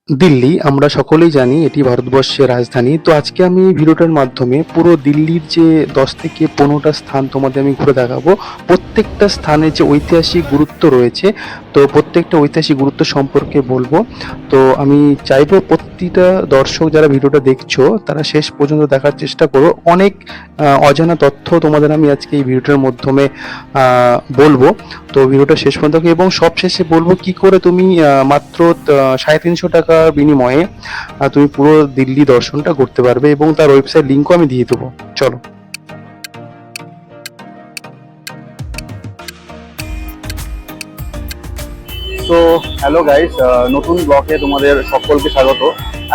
দিল্লি আমরা সকলেই জানি এটি ভারতবর্ষের রাজধানী। তো আজকে আমি ভিডিওটার মাধ্যমে পুরো দিল্লির যে ১০ থেকে ১৫টা স্থান তোমাদের আমি ঘুরে দেখাবো। প্রত্যেকটা স্থানের যে ঐতিহাসিক গুরুত্ব রয়েছে, তো প্রত্যেকটা ঐতিহাসিক গুরুত্ব সম্পর্কে বলবো। তো আমি চাইবো প্রতিটা দর্শক যারা ভিডিওটা দেখছো তারা শেষ পর্যন্ত দেখার চেষ্টা করো। অনেক অজানা তথ্য তোমাদের আমি আজকে এই ভিডিওটার মাধ্যমে বলবো। তো ভিডিওটা শেষ পর্যন্ত দেখো এবং সবশেষে বলবো কি করে তুমি মাত্র ৩৫০ টাকার বিনিময়ে তুমি পুরো দিল্লি দর্শনটা করতে পারবে এবং তার ওয়েবসাইট লিঙ্কও আমি দিয়ে দেবো। চলো। সো হ্যালো গাইস, নতুন ব্লকে তোমাদের সকলকে স্বাগত।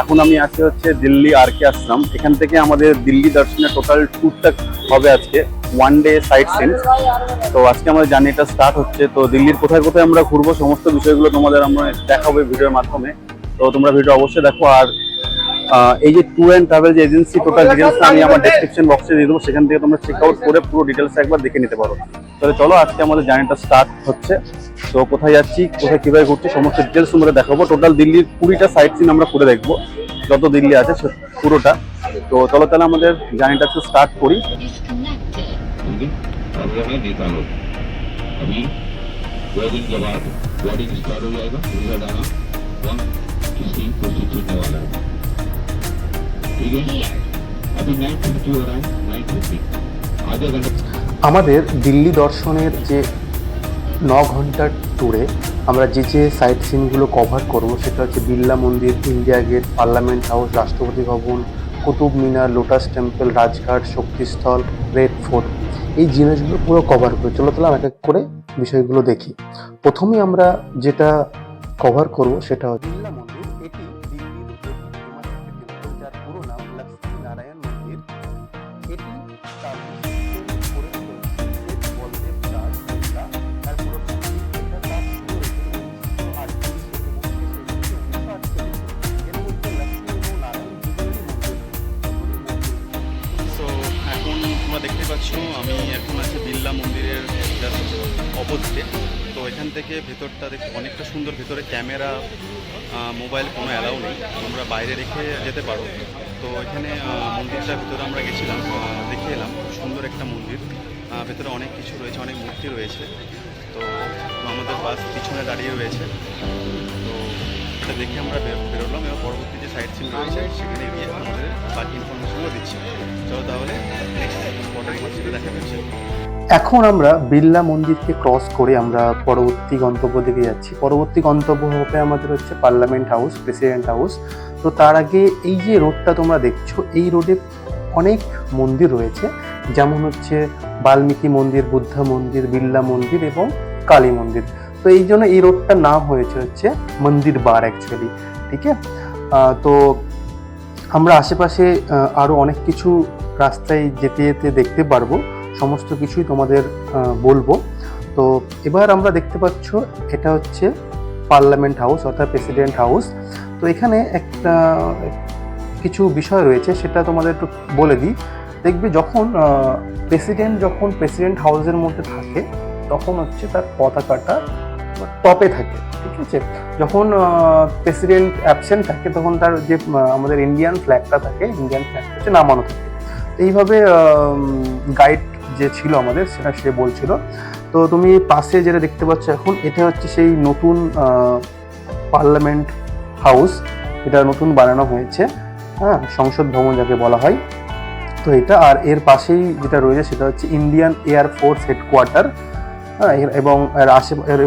এখন আমি আছি হচ্ছে দিল্লি আরকে আশ্রম। এখান থেকে আমাদের দিল্লি দর্শনের টোটাল ট্যুরটা হবে আজকে, ওয়ান ডে সাইট সিন। তো আজকে আমাদের জার্নিটা স্টার্ট হচ্ছে। তো দিল্লির কোথায় কোথায় আমরা ঘুরবো সমস্ত বিষয়গুলো তোমাদের আমরা দেখাবো ভিডিওর মাধ্যমে। তো তোমরা ভিডিও অবশ্যই দেখো। আর এই যে ট্যুর অ্যান্ড ট্রাভেল যে এজেন্সি, টোটাল ডিটেলসটা আমি আমার ডেসক্রিপশন বক্সে দিয়ে দেবো, সেখান থেকে তোমরা চেক আউট করে পুরো ডিটেলস একবার দেখে নিতে পারো। তাহলে চলো, আজকে আমাদের জার্নিটা স্টার্ট হচ্ছে। তো কোথায় যাচ্ছি, কোথায় কীভাবে ঘুরছি সমস্ত ডিটেলস তোমরা দেখাবো। টোটাল দিল্লির 20টা সাইট সিন আমরা করে দেখবো, যত দিল্লি আছে পুরোটা। তো চলো তাহলে আমাদের জার্নিটা একটু স্টার্ট করি। আমাদের দিল্লি দর্শনের যে ৯ ঘন্টার ট্যুরে আমরা যে সাইট সিনগুলো কভার করবো সেটা হচ্ছে বিড়লা মন্দির, India gate, parliament house, Rashtrapati Bhavan, Qutub Minar, lotus temple, Rajghat, Shaktisthal, red fort. এই জিনিসগুলো পুরো কভার করে চলো তাহলে এক এক করে বিষয়গুলো দেখি। প্রথমেই আমরা যেটা কভার করব সেটা হচ্ছে বিড়লা মন্দির। এটি দিল্লির টেম্পল, যার পুরো নাম লক্ষ্মী নারায়ণ মন্দির। এটি তার বলদেব দাস বিড়লা তার পুরো এটা তার শুরু হয়েছিল ১৯৩৮ এর মধ্যে লক্ষ্মী এবং নারায়ণ দুজনেরই মন্দির। তো এখন তোমরা দেখতে পাচ্ছ আমি এখন আছি বিড়লা মন্দিরের জাস্ট অপোজিটে। তো এখান থেকে ভেতরটা দেখতে অনেকটা সুন্দর। ভেতরে ক্যামেরা, মোবাইল কোনো অ্যালাউ নেই, তোমরা বাইরে রেখে যেতে পারো। তো এখানে মন্দিরটার ভিতরে আমরা গেছিলাম, দেখে এলাম। সুন্দর একটা মন্দির, ভেতরে অনেক কিছু রয়েছে, অনেক মূর্তি রয়েছে। তো আমাদের বাস পিছনে দাঁড়িয়ে রয়েছে। তো এটা দেখে আমরা বেরোলাম। এবার পরবর্তী যে সাইট সিন রয়েছে সেখানে গিয়ে আমাদের বাকি ইনফরমেশনও দিচ্ছি। চলো তাহলে নেক্সট স্পটের সাথে দেখা হচ্ছে। এখন আমরা বিড়লা মন্দিরকে ক্রস করে আমরা পরবর্তী গন্তব্য দিকে যাচ্ছি। পরবর্তী গন্তব্য হবে আমাদের হচ্ছে পার্লামেন্ট হাউস, প্রেসিডেন্ট হাউস। তো তার আগে এই যে রোডটা তোমরা দেখছো, এই রোডে অনেক মন্দির রয়েছে, যেমন হচ্ছে বাল্মীকি মন্দির, বুদ্ধ মন্দির, বিড়লা মন্দির এবং কালী মন্দির। তো এই জন্য এই রোডটার নাম হয়েছে হচ্ছে মন্দির বার অ্যাকচুয়ালি। ঠিক আছে। তো আমরা আশেপাশে আরও অনেক কিছু রাস্তায় যেতে যেতে দেখতে পারবো, সমস্ত কিছুই তোমাদের বলবো। তো এবার আমরা দেখতে পাচ্ছ এটা হচ্ছে পার্লামেন্ট হাউস অর্থাৎ প্রেসিডেন্ট হাউস। তো এখানে একটা কিছু বিষয় রয়েছে, সেটা তোমাদের একটু বলে দিই। দেখবে যখন প্রেসিডেন্ট হাউসের মধ্যে থাকে তখন হচ্ছে তার পতাকাটা টপে থাকে। ঠিক আছে। যখন প্রেসিডেন্ট অ্যাবসেন্ট থাকে তখন তার যে আমাদের ইন্ডিয়ান ফ্ল্যাগটা থাকে, ইন্ডিয়ান ফ্ল্যাগটা হচ্ছে নামানো থাকে। এইভাবে গাইড যে ছিল আমাদের সেটা সে বলছিল। তো তুমি পাশে যেটা দেখতে পাচ্ছ এখন, এটা হচ্ছে সেই নতুন পার্লামেন্ট হাউস, এটা নতুন বানানো হয়েছে। হ্যাঁ, সংসদ ভবন যাকে বলা হয়। তো এটা আর এর পাশেই যেটা রয়েছে সেটা হচ্ছে ইন্ডিয়ান এয়ারফোর্স হেডকোয়ার্টার। হ্যাঁ,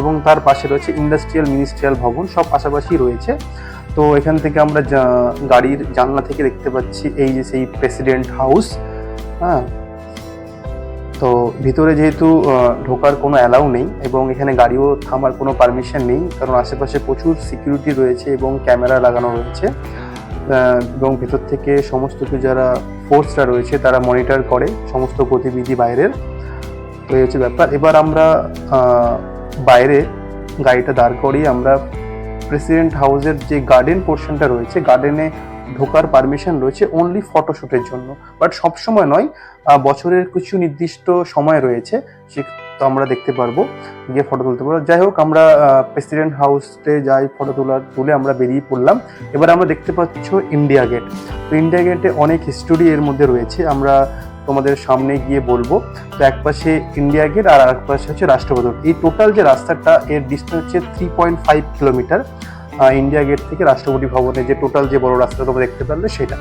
এবং তার পাশে রয়েছে ইন্ডাস্ট্রিয়াল মিনিস্ট্রিয়াল ভবন, সব পাশাপাশি রয়েছে। তো এখান থেকে আমরা গাড়ির জানলা থেকে দেখতে পাচ্ছি এই যে সেই প্রেসিডেন্ট হাউস। হ্যাঁ, তো ভিতরে যেহেতু ঢোকার কোনো অ্যালাউ নেই এবং এখানে গাড়িও থামার কোনো পারমিশন নেই, কারণ আশেপাশে প্রচুর সিকিউরিটি রয়েছে এবং ক্যামেরা লাগানো রয়েছে। এবং ভেতর থেকে সমস্ত কিছু যারা ফোর্সরা রয়েছে তারা মনিটর করে সমস্ত গতিবিধি বাইরের। তো এই হচ্ছে ব্যাপার। এবার আমরা বাইরে গাড়িটা দাঁড় করিয়ে আমরা প্রেসিডেন্ট হাউসের যে গার্ডেন পোর্শনটা রয়েছে, গার্ডেনে ঢোকার পারমিশন রয়েছে অনলি ফটোশ্যুটের জন্য, বাট সবসময় নয়, বছরের কিছু নির্দিষ্ট সময় রয়েছে তো আমরা দেখতে পারবো, গিয়ে ফটো তুলতে পারবো। যাই হোক, আমরা প্রেসিডেন্ট হাউসে যাই, ফটো তুলে আমরা বেরিয়ে পড়লাম। এবার আমরা দেখতে পাচ্ছ ইন্ডিয়া গেট। তো ইন্ডিয়া গেটে অনেক হিস্টোরি এর মধ্যে রয়েছে, আমরা তোমাদের সামনে গিয়ে বলবো। তো এক পাশে ইন্ডিয়া গেট আর এক পাশে হচ্ছে রাষ্ট্রপতি। এই টোটাল যে রাস্তাটা, এর ডিস্টেন্স হচ্ছে 3.5 কিলোমিটার ইন্ডিয়া গেট থেকে রাষ্ট্রপতি ভবনে, যে টোটাল যে বড় রাস্তা তোমরা দেখতে পারলে সেটা।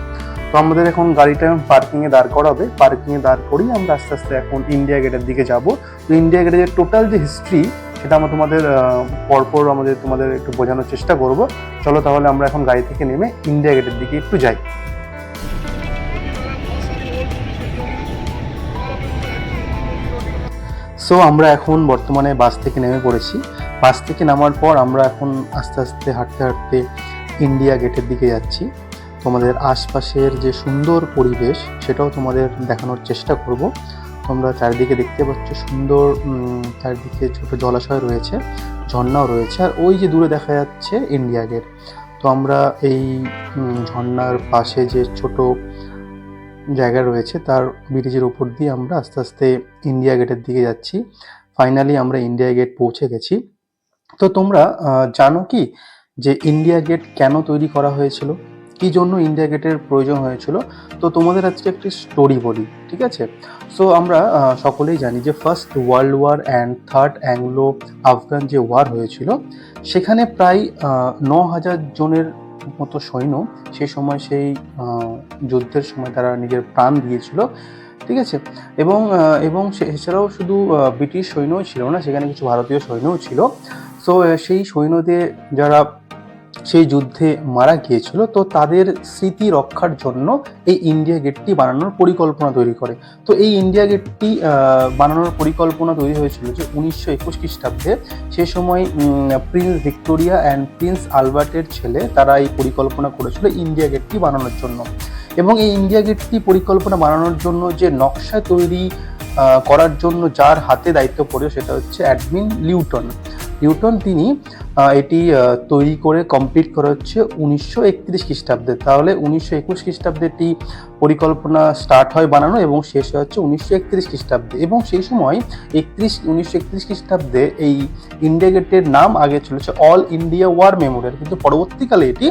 তো আমাদের এখন গাড়িটা পার্কিংয়ে দাঁড় করাবে, পার্কিংয়ে দাঁড় করিয়ে আমরা আস্তে আস্তে এখন ইন্ডিয়া গেটের দিকে যাব। তো ইন্ডিয়া গেটের যে টোটাল যে হিস্ট্রি, সেটা আমরা পরপর তোমাদের একটু বোঝানোর চেষ্টা করব। চলো তাহলে আমরা এখন গাড়ি থেকে নেমে ইন্ডিয়া গেটের দিকে একটু যাই। সো আমরা এখন বর্তমানে বাস থেকে নেমে পড়েছি। বাস থেকে নামার পর আমরা এখন আস্তে আস্তে হাঁটতে হাঁটতে ইন্ডিয়া গেটের দিকে যাচ্ছি। তোমাদের আশপাশের যে সুন্দর পরিবেশ সেটাও তোমাদের দেখানোর চেষ্টা করব। তোমরা চারিদিকে দেখতে পাচ্ছ সুন্দর, চারিদিকে ছোট জলাশয় রয়েছে, ঝর্ণাও রয়েছে, আর ওই যে দূরে দেখা যাচ্ছে ইন্ডিয়া গেট। তো আমরা এই ঝর্ণার পাশে যে ছোট জায়গা রয়েছে তার ব্রিজের উপর দিয়ে আমরা আস্তে আস্তে ইন্ডিয়া গেটের দিকে যাচ্ছি। ফাইনালি আমরা ইন্ডিয়া গেট পৌঁছে গেছি। তো তোমরা জানো কি যে ইন্ডিয়া গেট কেন তৈরি করা হয়েছিল, কি জন্য ইন্ডিয়া গেটের প্রয়োজন হয়েছিল? তো তোমাদের আজকে একটি স্টোরি বলি, ঠিক আছে? সো আমরা সকলেই জানি যে first world war and third Anglo Afghan যে ওয়ার হয়েছিল, সেখানে প্রায় 9,000 জনের মতো সৈন্য সেই সময় সেই যুদ্ধের সময় তারা নিজের প্রাণ দিয়েছিল, ঠিক আছে? এবং এছাড়াও শুধু ব্রিটিশ সৈন্যই ছিল না, সেখানে কিছু ভারতীয় সৈন্যও ছিল। সো সেই সৈন্যদের যারা সেই যুদ্ধে মারা গিয়েছিল, তো তাদের স্মৃতি রক্ষার জন্য এই ইন্ডিয়া গেটটি বানানোর পরিকল্পনা তৈরি করে। তো এই ইন্ডিয়া গেটটি বানানোর পরিকল্পনা তৈরি হয়েছিল যে 1921 খ্রিস্টাব্দে। সেই সময় প্রিন্স ভিক্টোরিয়া অ্যান্ড প্রিন্স আলবার্টের ছেলে তারা এই পরিকল্পনা করেছিল ইন্ডিয়া গেটটি বানানোর জন্য। এবং এই ইন্ডিয়া গেটটি পরিকল্পনা বানানোর জন্য যে নকশা তৈরি করার জন্য যার হাতে দায়িত্ব পড়ে, সেটা হচ্ছে অ্যাডমিন লিউটন। তিনি এটি তৈরি করে কমপ্লিট করা হচ্ছে 1931 খ্রিস্টাব্দে। তাহলে 1921 খ্রিস্টাব্দে এটি পরিকল্পনা স্টার্ট হয় বানানো এবং শেষ হয় হচ্ছে 1931 খ্রিস্টাব্দে। এবং সেই সময় 1931 খ্রিস্টাব্দে এই ইন্ডিয়া গেটের নাম আগে ছিল অল ইন্ডিয়া ওয়ার মেমোরিয়াল, কিন্তু পরবর্তীকালে এটি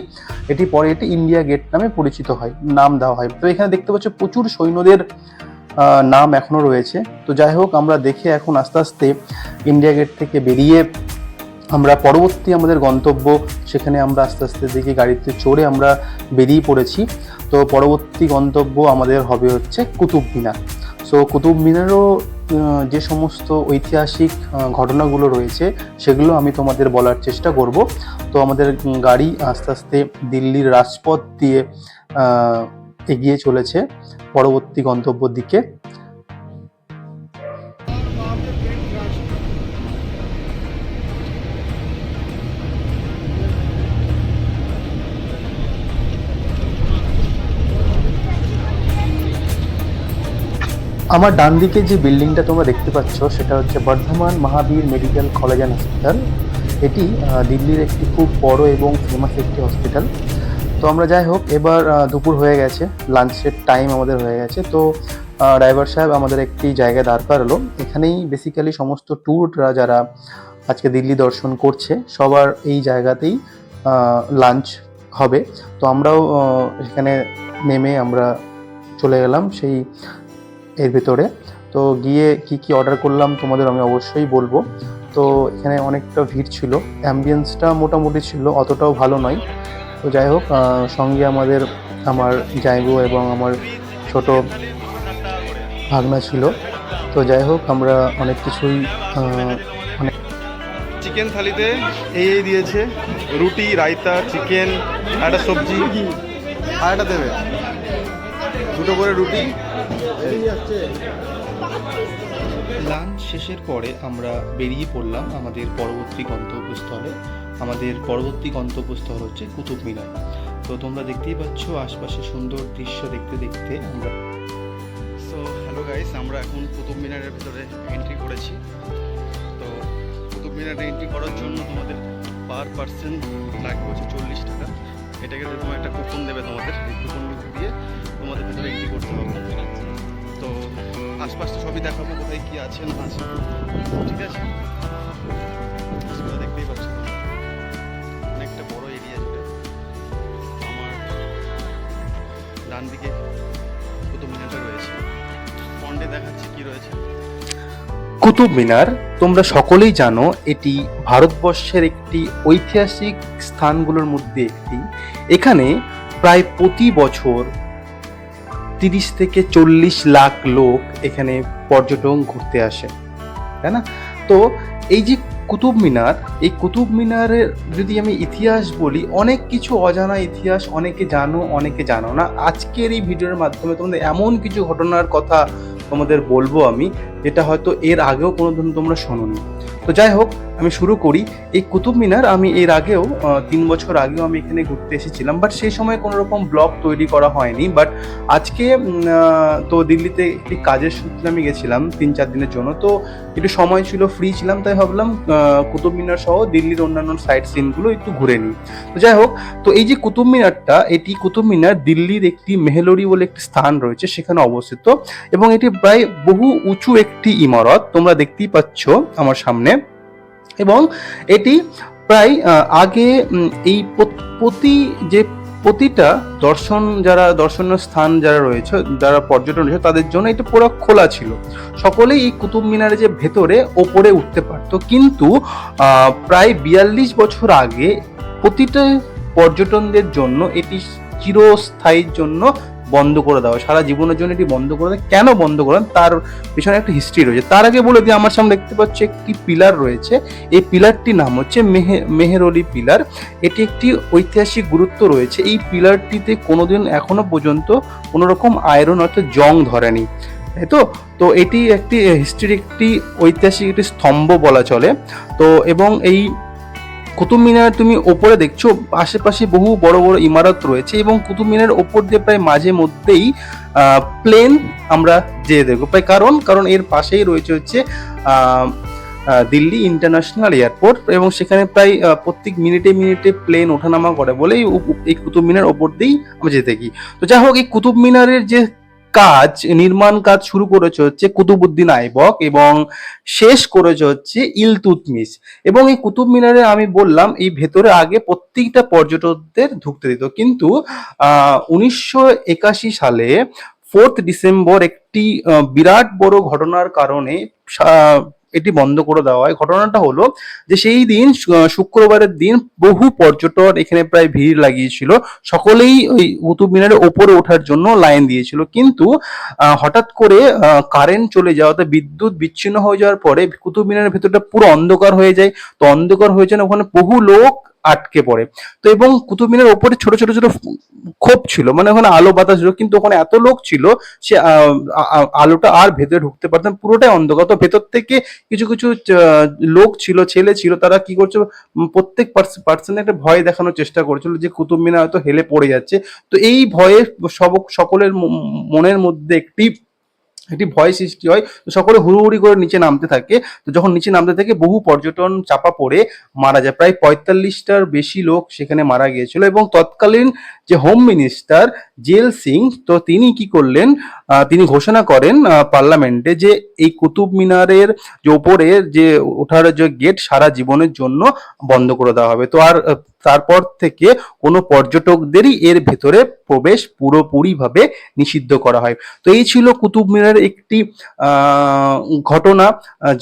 ইন্ডিয়া গেট নামে পরিচিত হয়, নাম দেওয়া হয়। তো এখানে দেখতে পাচ্ছ প্রচুর সৈন্যদের নাম এখনো রয়েছে। তো যাই হোক, আমরা দেখে এখন আস্তে আস্তে ইন্ডিয়া গেট থেকে বেরিয়ে আমরা পরবর্তী আমাদের গন্তব্য, সেখানে আমরা আস্তে আস্তে দেখি গাড়িতে চড়ে আমরা বেরিয়ে পড়েছি। তো পরবর্তী গন্তব্য আমাদের হবে হচ্ছে কুতুব মিনার। সো কুতুব মিনারও যে সমস্ত ঐতিহাসিক ঘটনাগুলো রয়েছে সেগুলো আমি তোমাদের বলার চেষ্টা করব। তো আমাদের গাড়ি আস্তে আস্তে দিল্লির রাজপথ দিয়ে এগিয়ে চলেছে পরবর্তী গন্তব্যের দিকে। আমার ডান দিকে যে বিল্ডিংটা তোমরা দেখতে পাচ্ছ সেটা হচ্ছে বর্ধমান মহাবীর মেডিকেল কলেজ অ্যান্ড হসপিটাল। এটি দিল্লির একটি খুব বড় এবং ফেমাস একটি হসপিটাল। তো আমরা যাই হোক, এবার দুপুর হয়ে গেছে, লাঞ্চের টাইম আমাদের হয়ে গেছে। তো ড্রাইভার সাহেব আমাদের একটি জায়গায় দাঁড় করালো। এখানেই বেসিক্যালি সমস্ত ট্যুররা যারা আজকে দিল্লি দর্শন করছে সবার এই জায়গাতেই লাঞ্চ হবে। তো আমরাও এখানে নেমে আমরা চলে গেলাম সেই এর ভেতরে। তো গিয়ে কি অর্ডার করলাম তোমাদের আমি অবশ্যই বলবো। তো এখানে অনেকটা ভিড় ছিল, অ্যাম্বিয়েন্সটা মোটামুটি ছিল, অতটাও ভালো নয়। তো যাই হোক, সঙ্গে আমার জায়গো এবং আমার ছোট ভাগনা ছিল। তো যাই হোক, আমরা অনেক কিছুই চিকেন থালিতে এই দিয়েছে, রুটি, রায়তা, চিকেন, একটা সবজি আর একটা দেবে, দুটো করে রুটি। লাঞ্চ শেষের পরে আমরা বেরিয়ে পড়লাম আমাদের পরবর্তী গন্তব্যস্থলে। আমাদের পরবর্তী গন্তব্যস্থল হচ্ছে কুতুব মিনার। তো তোমরা দেখতেই পাচ্ছ আশপাশে সুন্দর দৃশ্য দেখতে দেখতে আমরা। সো হ্যালো গাইস, আমরা এখন কুতুব মিনারের ভিতরে এন্ট্রি করেছি। তো কুতুব মিনারে এন্ট্রি করার জন্য তোমাদের পার পার্সন লাগবে হচ্ছে 40 টাকা। এটাকে তোমার একটা কুপন দেবে, তোমাদের এই কুপন দিয়ে তোমাদের ভিতরে এন্ট্রি করতে হবে। তো আশপাশটা সবই দেখাবো, কোথায় কি আছে না আছে, ঠিক আছে? সেটা দেখতেই পাচ্ছি তোমরা। অনেকটা বড় এরিয়া জুড়ে। আমার ডান দিকে কুতুব মিনারটা রয়েছে, ফ্রন্টে দেখাচ্ছি কি রয়েছে। কুতুব মিনার তোমরা সকলেই জানো এটি ভারতবর্ষের একটি ঐতিহাসিক স্থানগুলোর মধ্যে একটি। এখানে প্রায় প্রতি বছর 30 থেকে 40 লাখ লোক এখানে পর্যটন ঘুরতে আসে, তাই না? তো এই যে কুতুব মিনার, এই কুতুব মিনারের যদি আমি ইতিহাস বলি, অনেক কিছু অজানা ইতিহাস, অনেকে জানো অনেকে জানো না। আজকের এই ভিডিওর মাধ্যমে তোমাদের এমন কিছু ঘটনার কথা তোমাদের বলবো আমি, যেটা হয়তো এর আগেও কোনোদিন তোমরা শোনোনি। তো যাই হোক, আমি শুরু করি। এই কুতুব মিনার আমি এর আগেও 3 বছর আগেও আমি এখানে ঘুরতে এসেছিলাম, বাট সেই সময় কোনো রকম ব্লগ তৈরি করা হয়নি। বাট আজকে তো দিল্লিতে একটি কাজের সূত্রে আমি গেছিলাম 3-4 দিনের জন্য, তো একটু সময় ছিল, ফ্রি ছিলাম, তাই ভাবলাম কুতুব মিনার সহ দিল্লির অন্যান্য সাইট সিনগুলো একটু ঘুরে নিই। তো যাই হোক, তো এই যে কুতুব মিনারটা, এটি কুতুব মিনার দিল্লির একটি মেহলরি বলে একটি স্থান রয়েছে, সেখানে অবস্থিত। এবং এটি প্রায় বহু উঁচু একটি ইমারত, তোমরা দেখতেই পাচ্ছ আমার সামনে। এবং এটি প্রায় আগে এই প্রতিটা দর্শনীয় স্থান যারা রয়েছে, যারা পর্যটন রয়েছে, তাদের জন্য এটা পুরো খোলা ছিল। সকলেই এই কুতুব মিনারে যে ভেতরে ওপরে উঠতে পারতো, কিন্তু প্রায় 42 বছর আগে প্রতিটা পর্যটনদের জন্য এটি চিরস্থায়ীর জন্য বন্ধ করে দেওয়া, সারা জীবনের জন্য এটি বন্ধ করে দেয়। কেন বন্ধ করেন তার পিছনে একটা হিস্ট্রি রয়েছে। তার আগে বলে দিই, আমার সামনে দেখতে পাচ্ছি একটি পিলার রয়েছে। এই পিলারটির নাম হচ্ছে মেহেরলি পিলার। এটি একটি ঐতিহাসিক গুরুত্ব রয়েছে। এই পিলারটিতে কোনোদিন এখনো পর্যন্ত কোনো রকম আয়রন অর্থাৎ জং ধরেনি, তাই তো। তো এটি একটি হিস্ট্রির একটি ঐতিহাসিক একটি স্তম্ভ বলা চলে। তো এবং এই কুতুব মিনার তুমি ওপরে দেখছো, আশেপাশে বহু বড় বড় ইমারত রয়েছে, এবং কুতুব মিনারের ওপর দিয়ে প্রায় মাঝে মধ্যেই প্লেন আমরা যেয়ে দেখবো প্রায়, কারণ এর পাশেই রয়েছে হচ্ছে দিল্লি ইন্টারন্যাশনাল এয়ারপোর্ট, এবং সেখানে প্রায় প্রত্যেক মিনিটে প্লেন ওঠানামা করে বলেই এই কুতুব মিনার ওপর দিয়েই আমরা যেতে থাকি। তো যাই হোক, এই কুতুব মিনারের যে নির্মাণ কাজ শুরু করেছে হচ্ছে কুতুবউদ্দিন আইবক, এবং শেষ করেছে হচ্ছে ইলতুৎমিশ। এবং এই কুতুব মিনারে আমি বললাম এই ভেতরে আগে প্রত্যেকটা পর্যটকদের ঢুকতে দিত, কিন্তু 1981 সালে 4 ডিসেম্বর একটি বিরাট বড় ঘটনার কারণে এটি বন্ধ করে দেওয়া হয়। ঘটনাটা হলো যে সেই দিন শুক্রবারের দিন বহু পর্যটক এখানে প্রায় ভিড় লাগিয়েছিল, সকলেই ওই কুতুব মিনারের ওপরে ওঠার জন্য লাইন দিয়েছিল। কিন্তু হঠাৎ করে কারেন্ট চলে যাওয়াতে, বিদ্যুৎ বিচ্ছিন্ন হয়ে যাওয়ার পরে কুতুব মিনারের ভেতরটা পুরো অন্ধকার হয়ে যায়। তো অন্ধকার হয়ে যায়, ওখানে বহু লোক আটকে পড়ে। তো এবং কুতুব মিনার ওপরে ছোট ছোট ছোট খোপ ছিল, মানে ওখানে আলো বাতাস ছিল, কিন্তু ওখানে এত লোক ছিল সে আলোটা আর ভেতরে ঢুকতে পারতেন, পুরোটাই অন্ধকার। তো ভেতর থেকে কিছু কিছু লোক ছিল, ছেলে ছিল, তারা কি করছে, প্রত্যেক পার্সন একটা ভয় দেখানোর চেষ্টা করেছিল যে কুতুব মিনার হয়তো হেলে পড়ে যাচ্ছে। তো এই ভয়ে সকলের মনের মধ্যে একটি ভয় সৃষ্টি হয়। তো সকলে হুড়োহুড়ি করে নিচে নামতে থাকে। তো যখন নিচে নামতে থাকে, বহু পর্যটন চাপা পড়ে মারা যায়। প্রায় 45টার বেশি লোক সেখানে মারা গিয়েছিল। এবং তৎকালীন যে হোম মিনিস্টার জেল সিং, তো তিনি কি করলেন, তিনি ঘোষণা করেন পার্লামেন্টে যে এই কুতুব মিনারের যে ওপরে যে ওঠার যে গেট সারা জীবনের জন্য বন্ধ করে দেওয়া হবে। তো আর তারপর থেকে কোনো পর্যটকদেরই এর ভেতরে প্রবেশ পুরোপুরিভাবে নিষিদ্ধ করা হয়। তো এই ছিল কুতুব মিনারের একটি ঘটনা,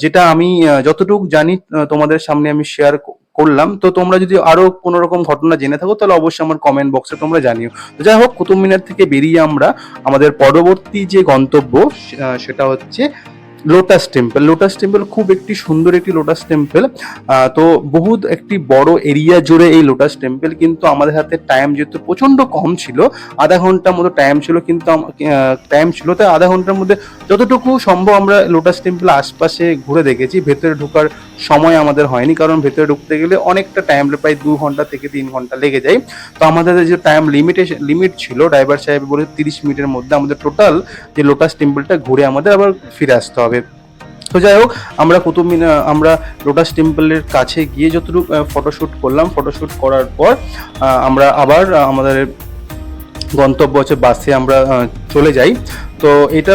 যেটা আমি যতটুকু জানি তোমাদের সামনে আমি শেয়ার করলাম। তো তোমরা যদি আরো কোনো রকম ঘটনা জেনে থাকো, তাহলে অবশ্যই আমার কমেন্ট বক্সে তোমরা জানিও। তো যাই হোক, কুতুব মিনার থেকে বেরিয়ে আমরা আমাদের পরবর্তী যে গন্তব্য, সেটা হচ্ছে লোটাস টেম্পল। লোটাস টেম্পল খুব একটি সুন্দর একটি লোটাস টেম্পল। তো বহুত একটি বড় এরিয়া জুড়ে এই লোটাস টেম্পল, কিন্তু আমাদের হাতে টাইম যেহেতু প্রচন্ড কম ছিল, আধা ঘন্টার মতো টাইম ছিল, কিন্তু তাই আধা ঘন্টার মধ্যে যতটুকু সম্ভব আমরা লোটাস টেম্পল আশপাশে ঘুরে দেখেছি। ভেতরে ঢোকার সময় আমাদের হয়নি, কারণ ভেতরে ঢুকতে গেলে অনেকটা টাইম, প্রায় 2 ঘন্টা থেকে 3 ঘন্টা লেগে যায়। তো আমাদের যে টাইম লিমিট ছিল, ড্রাইভার সাহেব বলে 30 মিনিটের মধ্যে আমাদের টোটাল যে লোটাস টেম্পলটা ঘুরে আমাদের আবার ফিরে আসতে হবে। তো যাই হোক, আমরা লোটাস টেম্পলের কাছে গিয়ে যতটুকু ফটোশ্যুট করলাম, ফটোশ্যুট করার পর আমরা আবার আমাদের গন্তব্য হচ্ছে বাসে আমরা চলে যাই। তো এটা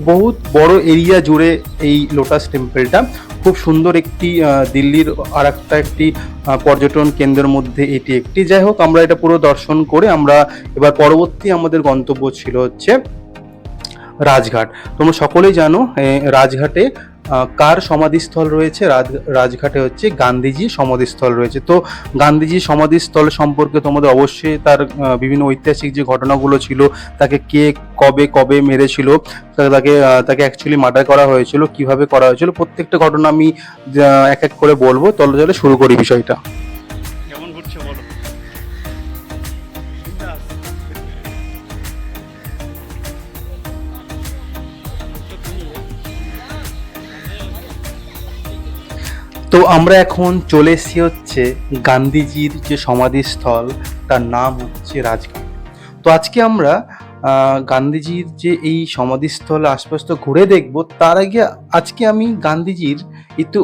বহুত বড় এরিয়া জুড়ে এই লোটাস টেম্পলটা, খুব সুন্দর একটি দিল্লির আর একটি পর্যটন কেন্দ্রের মধ্যে এটি একটি। যাই হোক, আমরা এটা পুরো দর্শন করে আমরা এবার পরবর্তী আমাদের গন্তব্য ছিল হচ্ছে রাজঘাট। তোমরা সকলেই জানো রাজঘাটে কার সমাধিস্থল রয়েছে। রাজঘাটে হচ্ছে গান্ধীজির সমাধিস্থল রয়েছে। তো গান্ধীজির সমাধিস্থল সম্পর্কে তোমাদের অবশ্যই তার বিভিন্ন ঐতিহাসিক যে ঘটনাগুলো ছিল, তাকে কে কবে মেরেছিল, তাকে অ্যাকচুয়ালি মার্ডার করা হয়েছিল, কিভাবে করা হয়েছিল, প্রত্যেকটা ঘটনা আমি এক এক করে বলবো। চলে শুরু করি বিষয়টা। কেমন ঘুরছে বলো? তো আমরা এখন চলে এসেছি হচ্ছে গান্ধীজির যে সমাধিস্থল, তার নাম হচ্ছে রাজঘাট। তো আজকে আমরা গান্ধীজির যে এই সমাধিস্থল আশপাশ তো ঘুরে দেখবো, তার আগে আজকে আমি গান্ধীজির একটু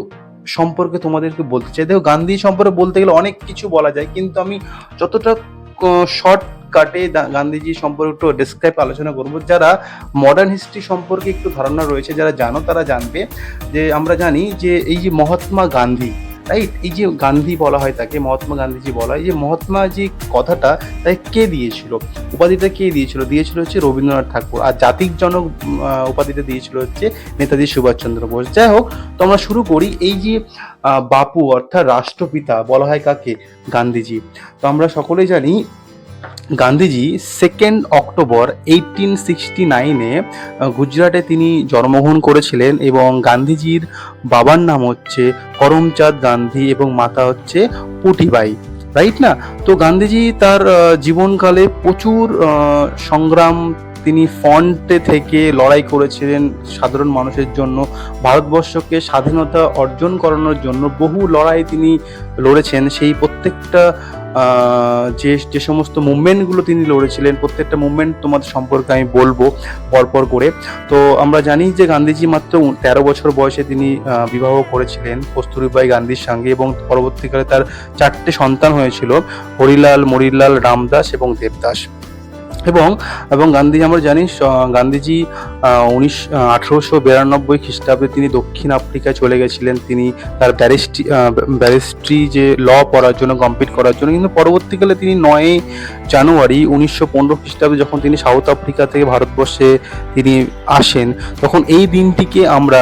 সম্পর্কে তোমাদেরকে বলতে চাই। দেখো, গান্ধী সম্পর্কে বলতে গেলে অনেক কিছু বলা যায়, কিন্তু আমি যতটা শর্টকাটে গান্ধীজি সম্পর্কে একটু ডেসক্রাইব আলোচনা করবো। যারা মডার্ন হিস্ট্রি সম্পর্কে একটু ধারণা রয়েছে, যারা জানো তারা জানবে যে আমরা জানি যে এই যে মহাত্মা গান্ধী, রাইট, এই যে গান্ধী বলা হয় তাকে, মহাত্মা গান্ধীজি বলা হয়, যে মহাত্মা যে কথাটা তাই কে দিয়েছিল, উপাধিটা কে দিয়েছিল হচ্ছে রবীন্দ্রনাথ ঠাকুর। আর জাতির জনক উপাধিটা দিয়েছিল হচ্ছে নেতাজি সুভাষচন্দ্র বোস। যাই হোক, তো আমরা শুরু করি। এই যে বাপু অর্থাৎ রাষ্ট্রপিতা বলা হয় কাকে? গান্ধীজি। তো আমরা সকলেই জানি গান্ধীজি 2 অক্টোবর 1869-এ গুজরাটে তিনি জন্মগ্রহণ করেছিলেন, এবং গান্ধীজির বাবার নাম হচ্ছে করমচাঁদ গান্ধী এবং মাতা হচ্ছে পুটিবাই, রাইট না? তো গান্ধীজি তার জীবনকালে প্রচুর সংগ্রাম, তিনি ফ্রন্টে থেকে লড়াই করেছিলেন সাধারণ মানুষের জন্য, ভারতবর্ষকে স্বাধীনতা অর্জন করানোর জন্য বহু লড়াই তিনি লড়েছেন। সেই প্রত্যেকটা যে সমস্ত মুভমেন্টগুলো তিনি লড়েছিলেন, প্রত্যেকটা মুভমেন্ট তোমাদের সম্পর্কে আমি বলবো পরপর করে। তো আমরা জানি যে গান্ধীজি মাত্র 13 বছর বয়সে তিনি বিবাহ করেছিলেন কস্তুরবাই গান্ধীর সঙ্গে, এবং পরবর্তীকালে তার 4টে সন্তান হয়েছিল, হরিলাল, মরিলাল, রামদাস এবং দেবদাস। এবং গান্ধীজি আমরা জানি গান্ধীজি 1892 খ্রিস্টাব্দে তিনি দক্ষিণ আফ্রিকায় চলে গেছিলেন। তিনি তার ব্যারিস্ট্রি যে ল পড়ার জন্য, কমপ্লিট করার জন্য। কিন্তু পরবর্তীকালে তিনি 9 জানুয়ারি 1915 খ্রিস্টাব্দে যখন তিনি সাউথ আফ্রিকা থেকে ভারতবর্ষে তিনি আসেন, তখন এই দিনটিকে আমরা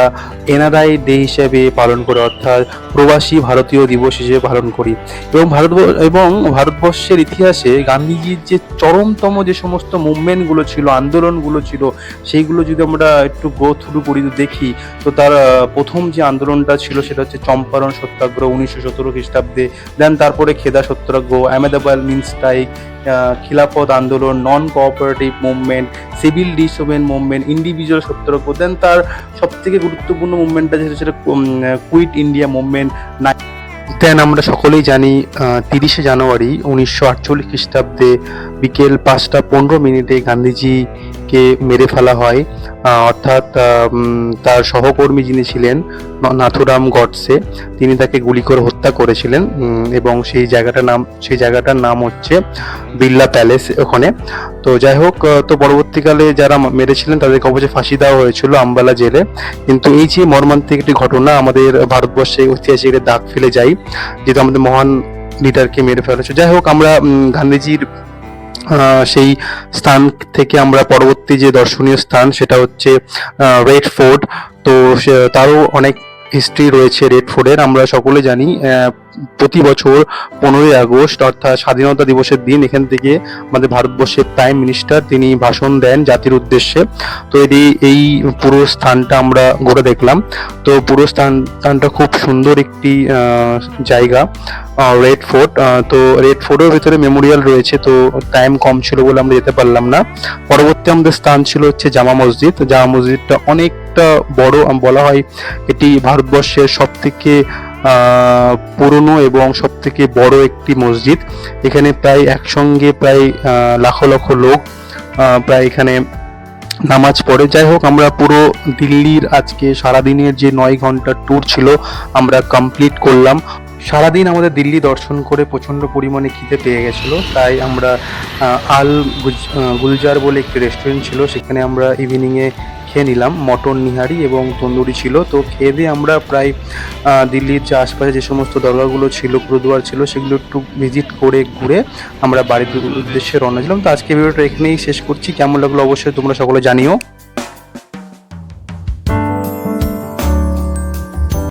এনআরআই ডে হিসেবে পালন করি, অর্থাৎ প্রবাসী ভারতীয় দিবস হিসেবে পালন করি। এবং ভারতবর্ষের ইতিহাসে গান্ধীজির যে চরমতম যে সমস্ত মুভমেন্টগুলো ছিল, আন্দোলনগুলো ছিল, সেইগুলো যদি আমরা একটু গো থ্রু করি, দেখি, তো তার প্রথম যে আন্দোলনটা ছিল সেটা হচ্ছে চম্পারণ সত্যাগ্রহ 1917 খ্রিস্টাব্দে। দেন তারপরে খেদা সত্যাগ্রহ, আহমেদাবাদ মিল স্ট্রাইক, খিলাফত আন্দোলন, non cooperative movement, civil disobedience movement, individual satyagraha. Then তার সবথেকে গুরুত্বপূর্ণ মুভমেন্টটা যেটা সেটা কুইট ইন্ডিয়া মুভমেন্ট। দেন আমরা সকলেই জানি 30শে জানুয়ারি 1948 খ্রিস্টাব্দে বিকেল 5:15 গান্ধীজিকে মেরে ফেলা হয়, অর্থাৎ তার সহকর্মী যিনি ছিলেন নাথুরাম গডসে, তিনি তাকে গুলি করে হত্যা করেছিলেন। এবং সেই জায়গাটার নাম হচ্ছে বিড়লা প্যালেস ওখানে। তো যাই হোক, তো পরবর্তীকালে যারা মেরেছিলেন তাদেরকে অবশ্যই ফাঁসি দেওয়া হয়েছিল আম্বালা জেলে। কিন্তু এই যে মর্মান্তিক একটি ঘটনা আমাদের ভারতবর্ষে ঐতিহাসিক দাগ ফেলে যায়, যেহেতু আমাদের মহান লিডারকে মেরে ফেলা হয়েছে। যাই হোক, আমরা গান্ধীজির সেই স্থান থেকে আমরা পরবর্তী যে দর্শনীয় স্থান সেটা হচ্ছে রেড ফোর্ট। তো তারও অনেক হিস্ট্রি রয়েছে রেড ফোর্টের। আমরা সকলে জানি প্রতি বছর 15ই আগস্ট অর্থাৎ স্বাধীনতা দিবসের দিন এখান থেকে আমাদের ভারতবর্ষের প্রাইম মিনিস্টার তিনি ভাষণ দেন জাতির উদ্দেশ্যে। তো এই পুরো স্থানটা আমরা ঘুরে দেখলাম। তো পুরো স্থানটা খুব সুন্দর একটি জায়গা, রেড ফোর্ট। তো রেড ফোর্টের ভিতরে মেমোরিয়াল রয়েছে, তো টাইম কম ছিল বলে আমরা যেতে পারলাম না। পরবর্তী আমাদের স্থান ছিল হচ্ছে জামা মসজিদ। জামা মসজিদটা অনেকটা বড়, বলা হয় এটি ভারতবর্ষের সবথেকে পুরনো এবং সব থেকে বড় একটি মসজিদ। এখানে প্রায় একসঙ্গে প্রায় লাখ লাখ লোক প্রায় এখানে নামাজ পড়ে। যাই হোক, আমরা পুরো দিল্লির আজকে সারাদিনের যে 9 ঘন্টার ট্যুর ছিল আমরা কমপ্লিট করলাম। সারাদিন আমাদের দিল্লি দর্শন করে প্রচণ্ড পরিমাণে খিদে পেয়ে গেছিলো, তাই আমরা গুলজার বলে একটি রেস্টুরেন্ট ছিল, সেখানে আমরা ইভিনিংয়ে খেয়ে নিলাম। মটন নিহারি এবং তন্দুরি ছিল। তো খেয়ে দিয়ে আমরা প্রায় দিল্লির যে আশপাশে যে সমস্ত দরগাগুলো ছিল, গুরুদুয়ার ছিল, সেগুলো একটু ভিজিট করে ঘুরে আমরা বাড়ির উদ্দেশ্যে রওনা দিলাম। তো আজকে ভিডিওটা এখানেই শেষ করছি। কেমন লাগলো অবশ্যই তোমরা সকলে জানিও।